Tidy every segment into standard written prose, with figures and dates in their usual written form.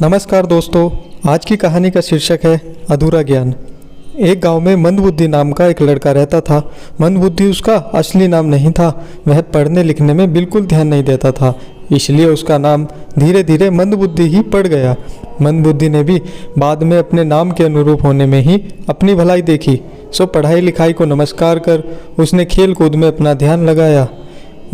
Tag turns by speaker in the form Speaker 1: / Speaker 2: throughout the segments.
Speaker 1: नमस्कार दोस्तों, आज की कहानी का शीर्षक है अधूरा ज्ञान। एक गांव में मंदबुद्धि नाम का एक लड़का रहता था। मंदबुद्धि उसका असली नाम नहीं था। वह पढ़ने लिखने में बिल्कुल ध्यान नहीं देता था, इसलिए उसका नाम धीरे धीरे मंदबुद्धि ही पड़ गया। मंदबुद्धि ने भी बाद में अपने नाम के अनुरूप होने में ही अपनी भलाई देखी, सो पढ़ाई लिखाई को नमस्कार कर उसने खेल कूद में अपना ध्यान लगाया।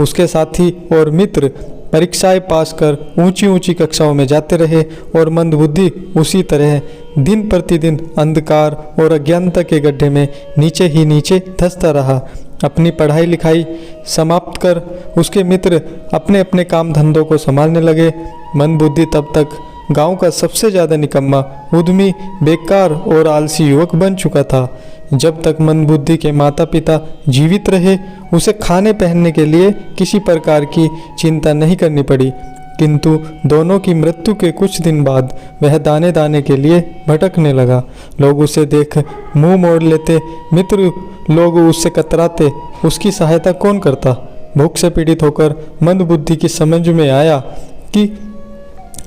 Speaker 1: उसके साथी और मित्र परीक्षाएं पास कर ऊंची ऊंची कक्षाओं में जाते रहे और मंदबुद्धि उसी तरह दिन प्रतिदिन अंधकार और अज्ञानता के गड्ढे में नीचे ही नीचे धंसता रहा। अपनी पढ़ाई लिखाई समाप्त कर उसके मित्र अपने अपने काम धंधों को संभालने लगे। मंदबुद्धि तब तक गांव का सबसे ज़्यादा निकम्मा, उद्यमी, बेकार और आलसी युवक बन चुका था। जब तक मंदबुद्धि के माता पिता जीवित रहे उसे खाने पहनने के लिए किसी प्रकार की चिंता नहीं करनी पड़ी, किंतु दोनों की मृत्यु के कुछ दिन बाद वह दाने दाने के लिए भटकने लगा। लोग उसे देख मुंह मोड़ लेते, मित्र लोग उससे कतराते, उसकी सहायता कौन करता। भूख से पीड़ित होकर मंदबुद्धि की समझ में आया कि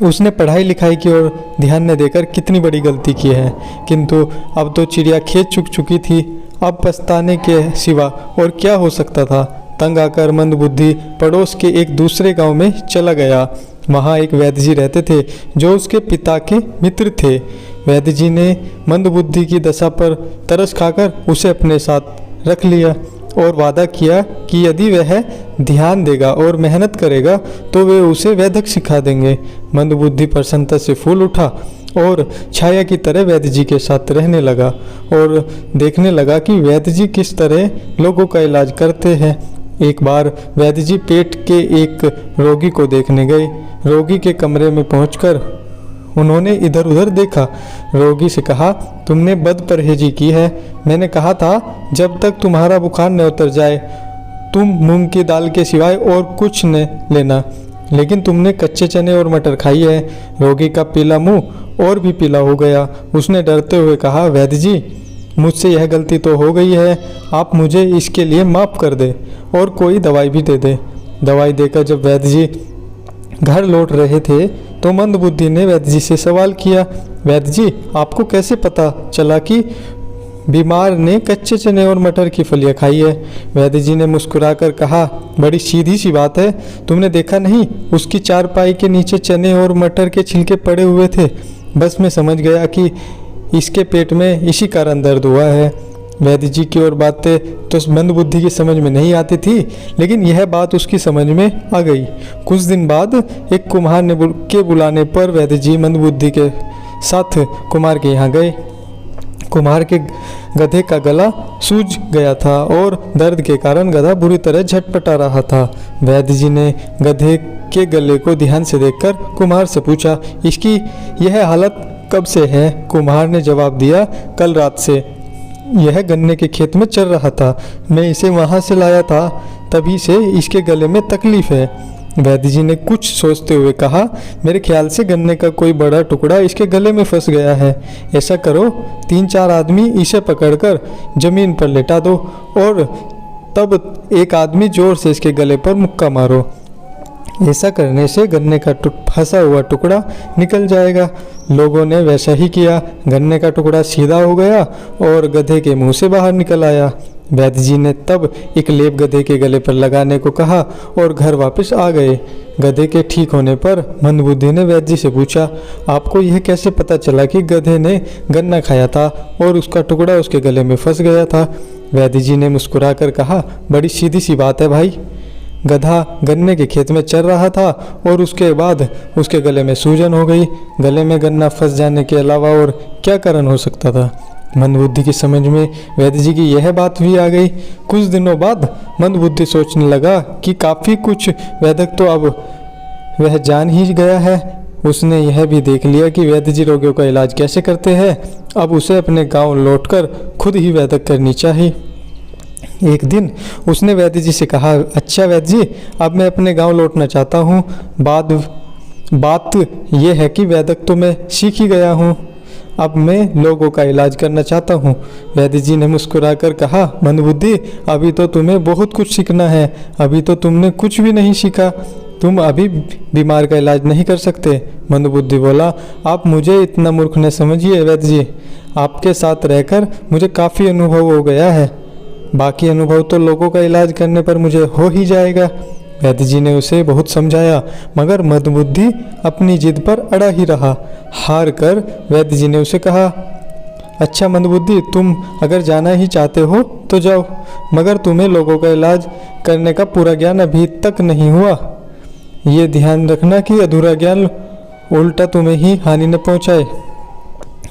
Speaker 1: उसने पढ़ाई लिखाई की ओर ध्यान न देकर कितनी बड़ी गलती की है, किंतु अब तो चिड़िया खेत चुग चुकी थी। अब पछताने के सिवा और क्या हो सकता था। तंग आकर मंदबुद्धि पड़ोस के एक दूसरे गांव में चला गया। वहाँ एक वैद्य जी रहते थे जो उसके पिता के मित्र थे। वैद्य जी ने मंदबुद्धि की दशा पर तरस खाकर उसे अपने साथ रख लिया और वादा किया कि यदि वह ध्यान देगा और मेहनत करेगा तो वे उसे वैद्य सिखा देंगे। मंदबुद्धि प्रसन्नता से फूल उठा और छाया की तरह वैद्य जी के साथ रहने लगा और देखने लगा कि वैद्य जी किस तरह लोगों का इलाज करते हैं। एक बार वैद्य जी पेट के एक रोगी को देखने गए। रोगी के कमरे में पहुंचकर उन्होंने इधर उधर देखा। रोगी से कहा, तुमने बद परहेजी की है। मैंने कहा था जब तक तुम्हारा बुखार न उतर जाए तुम मूंग की दाल के सिवाय और कुछ न लेना, लेकिन तुमने कच्चे चने और मटर खाई है। रोगी का पीला मुंह और भी पीला हो गया। उसने डरते हुए कहा, वैद्य जी मुझसे यह गलती तो हो गई है, आप मुझे इसके लिए माफ़ कर दे और कोई दवाई भी दे दे। दवाई देकर जब वैद्य जी घर लौट रहे थे तो मंदबुद्धि ने वैद्य जी से सवाल किया, वैद्य जी आपको कैसे पता चला कि बीमार ने कच्चे चने और मटर की फलियां खाई है। वैद्य जी ने मुस्कुराकर कहा, बड़ी सीधी सी बात है, तुमने देखा नहीं उसकी चारपाई के नीचे चने और मटर के छिलके पड़े हुए थे। बस मैं समझ गया कि इसके पेट में इसी कारण दर्द हुआ है। वैद्य जी की और बातें तो मंदबुद्धि की समझ में नहीं आती थी, लेकिन यह बात उसकी समझ में आ गई। कुछ दिन बाद एक कुम्हार ने के बुलाने पर वैद्य जी मंदबुद्धि के साथ कुम्हार के यहाँ गए। कुम्हार के गधे का गला सूज गया था और दर्द के कारण गधा बुरी तरह झटपटा रहा था। वैद्य जी ने गधे के गले को ध्यान से देखकर कुम्हार से पूछा, इसकी यह हालत कब से है? कुम्हार ने जवाब दिया, कल रात से। यह गन्ने के खेत में चल रहा था, मैं इसे वहाँ से लाया था, तभी से इसके गले में तकलीफ है। वैद्य जी ने कुछ सोचते हुए कहा, मेरे ख्याल से गन्ने का कोई बड़ा टुकड़ा इसके गले में फंस गया है। ऐसा करो, 3-4 आदमी इसे पकड़कर जमीन पर लेटा दो और तब एक आदमी जोर से इसके गले पर मुक्का मारो। ऐसा करने से गन्ने का फंसा हुआ टुकड़ा निकल जाएगा। लोगों ने वैसा ही किया। गन्ने का टुकड़ा सीधा हो गया और गधे के मुंह से बाहर निकल आया। वैद्य जी ने तब एक लेप गधे के गले पर लगाने को कहा और घर वापस आ गए। गधे के ठीक होने पर मंदबुद्धि ने वैद्य जी से पूछा, आपको यह कैसे पता चला कि गधे ने गन्ना खाया था और उसका टुकड़ा उसके गले में फंस गया था? वैद्य जी ने मुस्कुराकर कहा, बड़ी सीधी सी बात है भाई। गधा गन्ने के खेत में चल रहा था और उसके बाद उसके गले में सूजन हो गई। गले में गन्ना फंस जाने के अलावा और क्या कारण हो सकता था? मंदबुद्धि की समझ में वैद्य जी की यह बात भी आ गई। कुछ दिनों बाद मंदबुद्धि सोचने लगा कि काफ़ी कुछ वैद्य तो अब वह जान ही गया है। उसने यह भी देख लिया कि वैद्य जी रोगियों का इलाज कैसे करते हैं। अब उसे अपने गांव लौटकर खुद ही वैद्य करनी चाहिए। एक दिन उसने वैद्य जी से कहा, अच्छा वैद्य जी, अब मैं अपने गांव लौटना चाहता हूँ। बात यह है कि वैद्य तो मैं सीख ही गया हूँ, अब मैं लोगों का इलाज करना चाहता हूँ। वैद्य जी ने मुस्कुराकर कहा, मंदबुद्धि अभी तो तुम्हें बहुत कुछ सीखना है, अभी तो तुमने कुछ भी नहीं सीखा। तुम अभी बीमार का इलाज नहीं कर सकते? मंदबुद्धि बोला, आप मुझे इतना मूर्ख न समझिए वैद्य जी, आपके साथ रहकर मुझे काफ़ी अनुभव हो गया है, बाकी अनुभव तो लोगों का इलाज करने पर मुझे हो ही जाएगा। वैद्य जी ने उसे बहुत समझाया, मगर मंदबुद्धि अपनी जिद पर अड़ा ही रहा। हार कर वैद्य जी ने उसे कहा, अच्छा मंदबुद्धि, तुम अगर जाना ही चाहते हो तो जाओ, मगर तुम्हें लोगों का इलाज करने का पूरा ज्ञान अभी तक नहीं हुआ। ये ध्यान रखना कि अधूरा ज्ञान उल्टा तुम्हें ही हानि न पहुंचाए।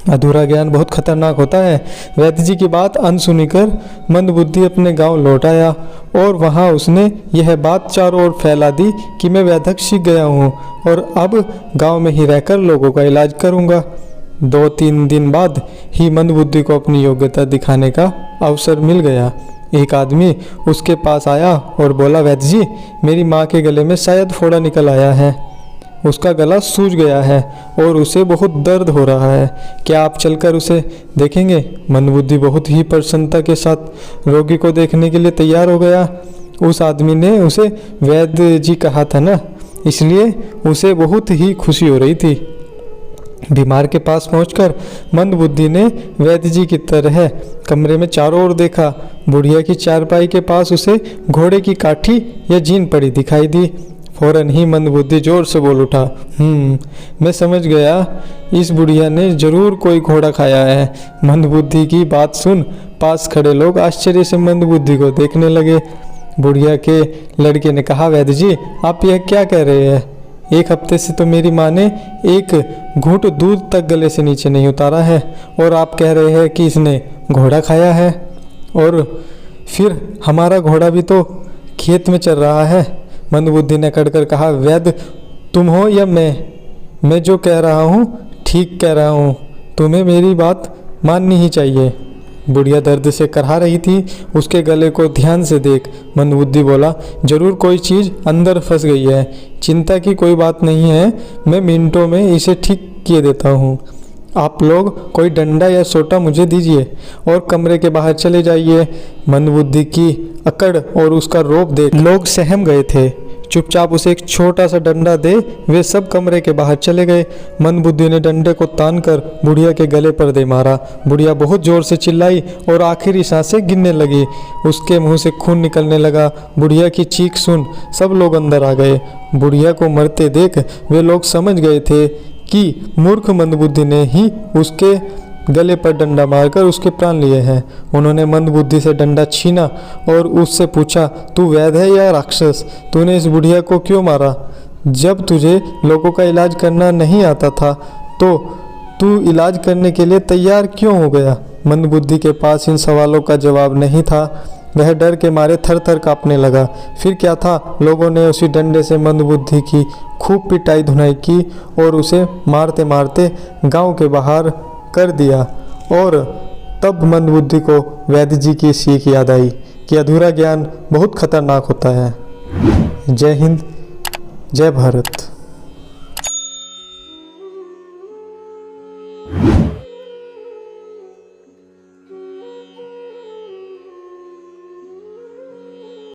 Speaker 1: अधूरा ज्ञान बहुत खतरनाक होता है। वैद्य जी की बात अनसुनी कर मंदबुद्धि अपने गांव लौट आया और वहां उसने यह बात चारों ओर फैला दी कि मैं वैद्यक सीख गया हूं और अब गांव में ही रहकर लोगों का इलाज करूंगा। 2-3 दिन बाद ही मंदबुद्धि को अपनी योग्यता दिखाने का अवसर मिल गया। एक आदमी उसके पास आया और बोला, वैद्य जी, मेरी माँ के गले में शायद फोड़ा निकल आया है, उसका गला सूज गया है और उसे बहुत दर्द हो रहा है, क्या आप चलकर उसे देखेंगे? मंदबुद्धि बहुत ही प्रसन्नता के साथ रोगी को देखने के लिए तैयार हो गया। उस आदमी ने उसे वैद्य जी कहा था ना, इसलिए उसे बहुत ही खुशी हो रही थी। बीमार के पास पहुंचकर मंदबुद्धि ने वैद्य जी की तरह कमरे में चारों ओर देखा। बुढ़िया की चारपाई के पास उसे घोड़े की काठी या जीन पड़ी दिखाई दी। फौरन ही मंदबुद्धि जोर से बोल उठा, मैं समझ गया, इस बुढ़िया ने जरूर कोई घोड़ा खाया है। मंदबुद्धि की बात सुन पास खड़े लोग आश्चर्य से मंदबुद्धि को देखने लगे। बुढ़िया के लड़के ने कहा, वैद्य जी, आप यह क्या कह रहे हैं? 1 हफ्ते से तो मेरी माँ ने एक घूंट दूध तक गले से नीचे नहीं उतारा है और आप कह रहे हैं कि इसने घोड़ा खाया है, और फिर हमारा घोड़ा भी तो खेत में चल रहा है। मंदबुद्धि ने कड़कर कहा, वैद्य तुम हो या मैं जो कह रहा हूँ ठीक कह रहा हूँ, तुम्हें मेरी बात माननी ही चाहिए। बुढ़िया दर्द से करहा रही थी, उसके गले को ध्यान से देख। मंदबुद्धि बोला, जरूर कोई चीज़ अंदर फंस गई है, चिंता की कोई बात नहीं है, मैं मिनटों में इसे ठीक किए देता हूँ। आप लोग कोई डंडा या सोटा मुझे दीजिए और कमरे के बाहर चले जाइए। मंदबुद्धि की अकड़ और उसका रौब देख लोग सहम गए थे। चुपचाप उसे एक छोटा सा डंडा दे वे सब कमरे के बाहर चले गए। मंदबुद्धि ने डंडे को तानकर बुढ़िया के गले पर दे मारा। बुढ़िया बहुत जोर से चिल्लाई और आखिरी सांसें गिरने लगी। उसके मुंह से खून निकलने लगा। बुढ़िया की चीख सुन सब लोग अंदर आ गए। बुढ़िया को मरते देख वे लोग समझ गए थे कि मूर्ख मंदबुद्धि ने ही उसके गले पर डंडा मारकर उसके प्राण लिए हैं। उन्होंने मंदबुद्धि से डंडा छीना और उससे पूछा, तू वैद्य है या राक्षस? तूने इस बुढ़िया को क्यों मारा? जब तुझे लोगों का इलाज करना नहीं आता था तो तू इलाज करने के लिए तैयार क्यों हो गया? मंदबुद्धि के पास इन सवालों का जवाब नहीं था। वह डर के मारे थर थर कांपने लगा। फिर क्या था, लोगों ने उसी डंडे से मंदबुद्धि की खूब पिटाई धुनाई की और उसे मारते मारते गांव के बाहर कर दिया। और तब मंदबुद्धि को वैद्य जी की सीख याद आई कि अधूरा ज्ञान बहुत खतरनाक होता है। जय हिंद, जय भारत।